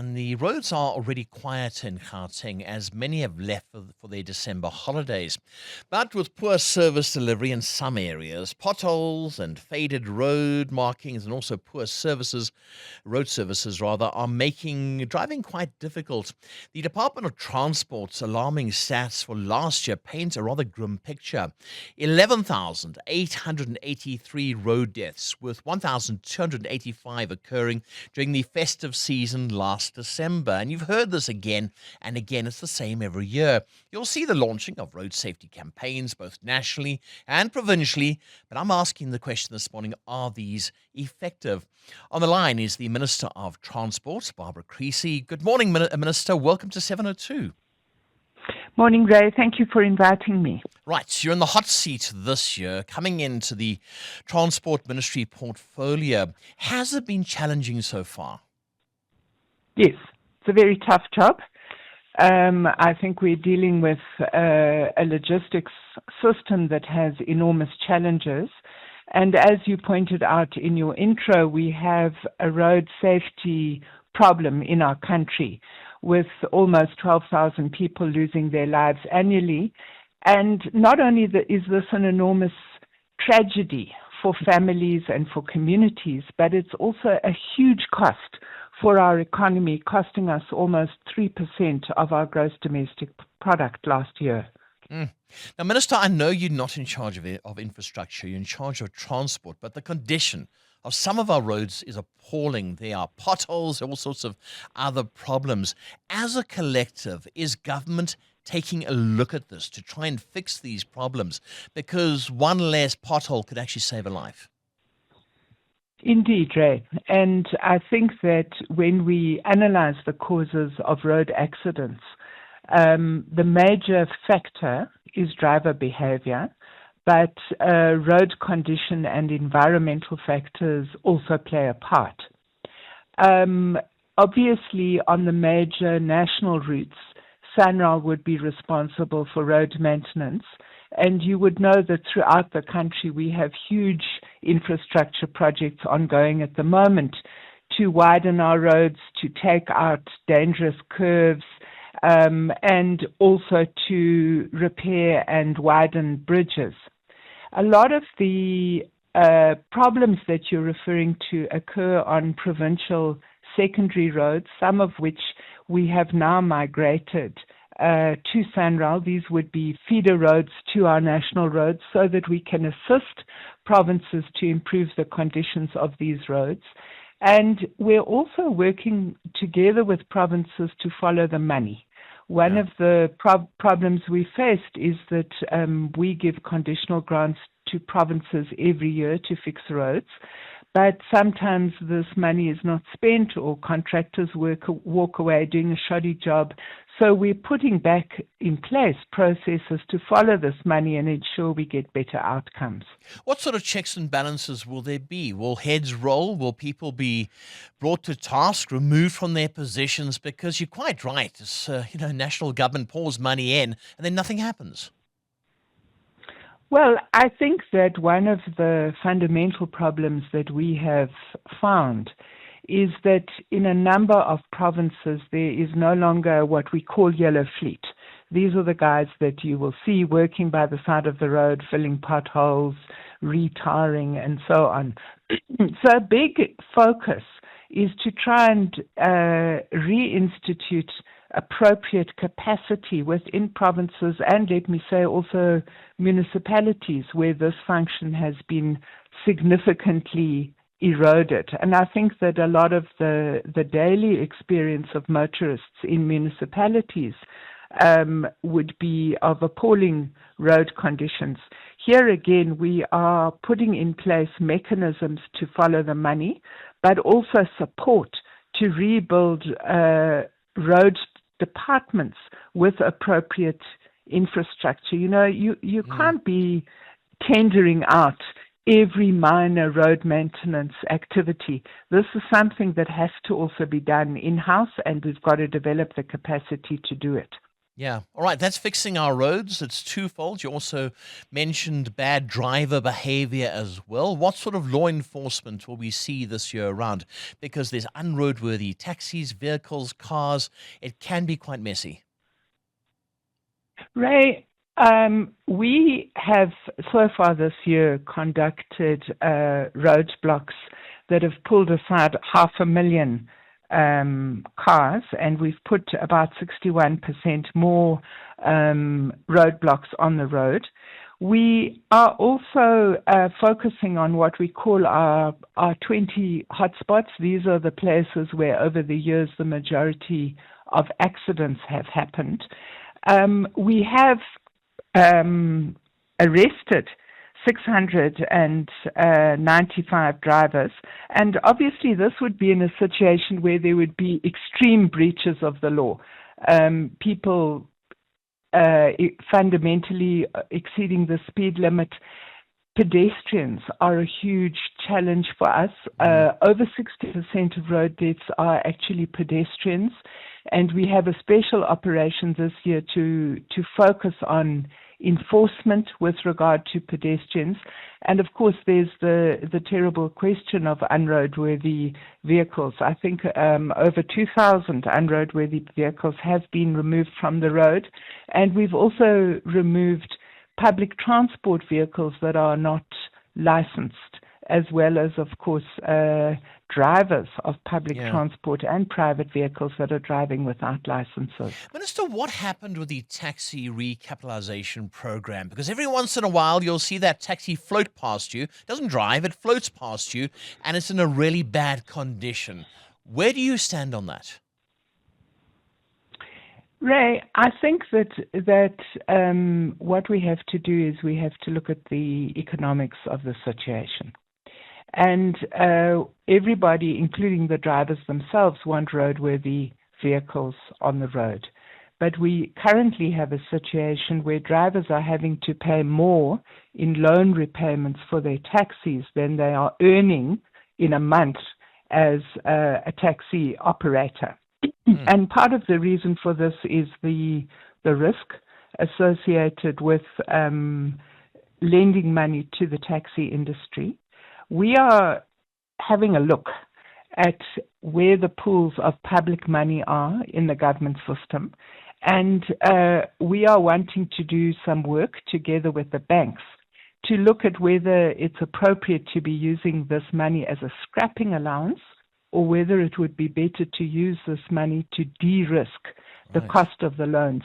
and the roads are already quiet in Gauteng as many have left for their December holidays. But with poor service delivery in some areas, potholes and faded road markings and also poor road services rather, are making driving quite difficult. The Department of Transport's alarming stats for last year paint a rather grim picture. 11,883 road deaths, with 1,285 occurring during the festive season last December. And you've heard this again and again. It's the same every year. You'll see the launching of road safety campaigns, both nationally and provincially. But I'm asking the question this morning, are these effective? On the line is the Minister of Transport, Barbara Greecy. Good morning, Minister. Welcome to 702. Morning, Ray. Thank you for inviting me. Right, you're in the hot seat this year, coming into the Transport Ministry portfolio. Has it been challenging so far? Yes, it's a very tough job. I think we're dealing with a logistics system that has enormous challenges. And as you pointed out in your intro, we have a road safety problem in our country, with almost 12,000 people losing their lives annually. And not only is this an enormous tragedy for families and for communities, but it's also a huge cost for our economy, costing us almost 3% of our gross domestic product last year. Now, Minister, I know you're not in charge of infrastructure, you're in charge of transport, but the condition of some of our roads is appalling. There are potholes, all sorts of other problems. As a collective, is government taking a look at this to try and fix these problems? Because one less pothole could actually save a life. Indeed, Ray. And I think that when we analyze the causes of road accidents, the major factor is driver behavior, but road condition and environmental factors also play a part. Obviously, on the major national routes, SANRAL would be responsible for road maintenance, and you would know that throughout the country we have huge infrastructure projects ongoing at the moment to widen our roads, to take out dangerous curves, and also to repair and widen bridges. A lot of the problems that you're referring to occur on provincial secondary roads, some of which we have now migrated to SANRAL. These would be feeder roads to our national roads so that we can assist provinces to improve the conditions of these roads. And we're also working together with provinces to follow the money. One of the problems we faced is that we give conditional grants to provinces every year to fix roads, but sometimes this money is not spent or contractors walk away doing a shoddy job. So we're putting back in place processes to follow this money and ensure we get better outcomes. What sort of checks and balances will there be? Will heads roll? Will people be brought to task, removed from their positions? Because you're quite right. It's, national government pours money in and then nothing happens. Well, I think that one of the fundamental problems that we have found is that in a number of provinces there is no longer what we call yellow fleet. These are the guys that you will see working by the side of the road, filling potholes, retiring, and so on. So a big focus is to try and reinstitute appropriate capacity within provinces and, let me say, also municipalities where this function has been significantly eroded. And I think that a lot of the daily experience of motorists in municipalities would be of appalling road conditions. Here again, we are putting in place mechanisms to follow the money, but also support to rebuild road departments with appropriate infrastructure. You can't be tendering out every minor road maintenance activity. This is something that has to also be done in-house, and we've got to develop the capacity to do it. Yeah. All right. That's fixing our roads. It's twofold. You also mentioned bad driver behavior as well. What sort of law enforcement will we see this year around? Because there's unroadworthy taxis, vehicles, cars. It can be quite messy. Ray, we have so far this year conducted roadblocks that have pulled aside 500,000 cars, and we've put about 61% more roadblocks on the road. We are also focusing on what we call our 20 hotspots. These are the places where over the years the majority of accidents have happened. We have arrested 695 drivers, and obviously this would be in a situation where there would be extreme breaches of the law. People fundamentally exceeding the speed limit. Pedestrians are a huge challenge for us. Over 60% of road deaths are actually pedestrians, and we have a special operation this year to focus on enforcement with regard to pedestrians. And of course, there's the terrible question of unroadworthy vehicles. I think over 2,000 unroadworthy vehicles have been removed from the road, and we've also removed public transport vehicles that are not licensed, as well as, of course, drivers of public transport and private vehicles that are driving without licenses. Minister, what happened with the taxi recapitalization program? Because every once in a while you'll see that taxi float past you. It doesn't drive, it floats past you, and it's in a really bad condition. Where do you stand on that? Ray, I think that what we have to do is we have to look at the economics of the situation. And everybody, including the drivers themselves, want roadworthy vehicles on the road. But we currently have a situation where drivers are having to pay more in loan repayments for their taxis than they are earning in a month as a taxi operator. And part of the reason for this is the risk associated with lending money to the taxi industry. We are having a look at where the pools of public money are in the government system, and we are wanting to do some work together with the banks to look at whether it's appropriate to be using this money as a scrapping allowance, or whether it would be better to use this money to de-risk the cost of the loans.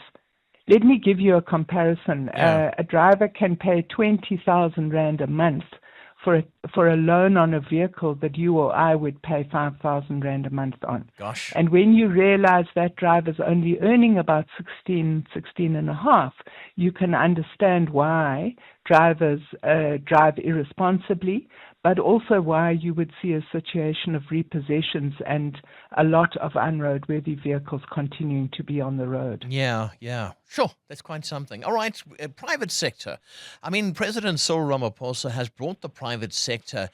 Let me give you a comparison. A driver can pay 20,000 Rand a month for a loan on a vehicle that you or I would pay 5,000 Rand a month on. Gosh. And when you realize that driver's only earning about 16 and a half, you can understand why drivers drive irresponsibly, but also why you would see a situation of repossessions and a lot of unroadworthy vehicles continuing to be on the road. Yeah. Sure, that's quite something. All right, private sector. I mean, President Cyril Ramaphosa has brought the private sector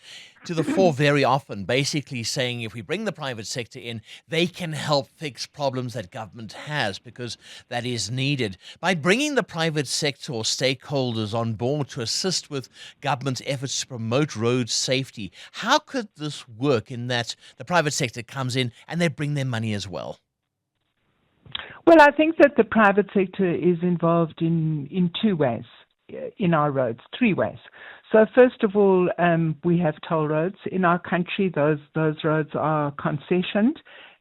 to the fore very often, basically saying if we bring the private sector in, they can help fix problems that government has, because that is needed. By bringing the private sector or stakeholders on board to assist with government's efforts to promote road safety, how could this work in that the private sector comes in and they bring their money as well? Well, I think that the private sector is involved in two ways in our roads, three ways. So first of all, we have toll roads in our country. Those roads are concessioned,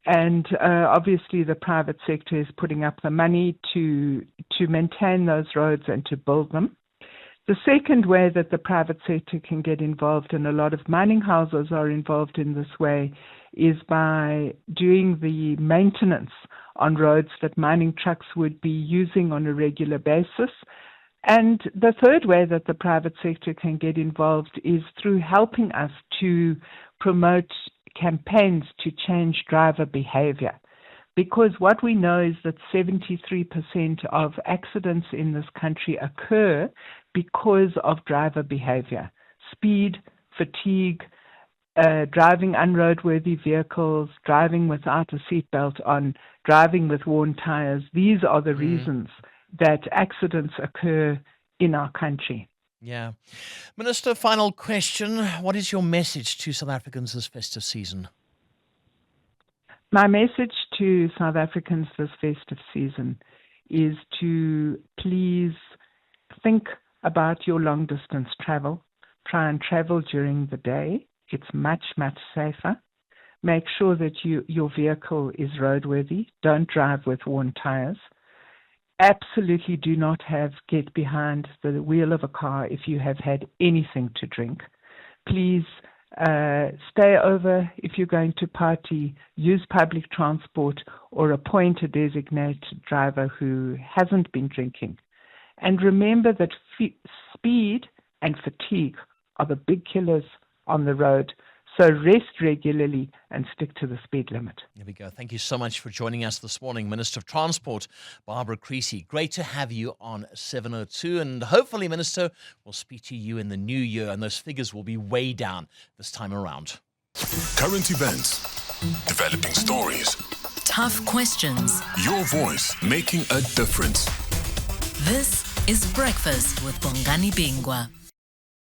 and obviously the private sector is putting up the money to maintain those roads and to build them. The second way that the private sector can get involved, and a lot of mining houses are involved in this way, is by doing the maintenance on roads that mining trucks would be using on a regular basis. And the third way that the private sector can get involved is through helping us to promote campaigns to change driver behavior. Because what we know is that 73% of accidents in this country occur because of driver behavior. Speed, fatigue, driving unroadworthy vehicles, driving without a seatbelt on, driving with worn tires. These are the reasons that accidents occur in our country. Yeah. Minister, final question. What is your message to South Africans this festive season? My message to South Africans this festive season is to please think about your long distance travel. Try and travel during the day. It's much, much safer. Make sure that your vehicle is roadworthy. Don't drive with worn tires. Absolutely do not get behind the wheel of a car if you have had anything to drink. Please stay over if you're going to party. Use public transport or appoint a designated driver who hasn't been drinking. And remember that speed and fatigue are the big killers on the road. So rest regularly and stick to the speed limit. There we go. Thank you so much for joining us this morning, Minister of Transport, Barbara Greecy. Great to have you on 702. And hopefully, Minister, we'll speak to you in the new year and those figures will be way down this time around. Current events, developing stories, tough questions. Your voice making a difference. This is Breakfast with Bongani Bingwa.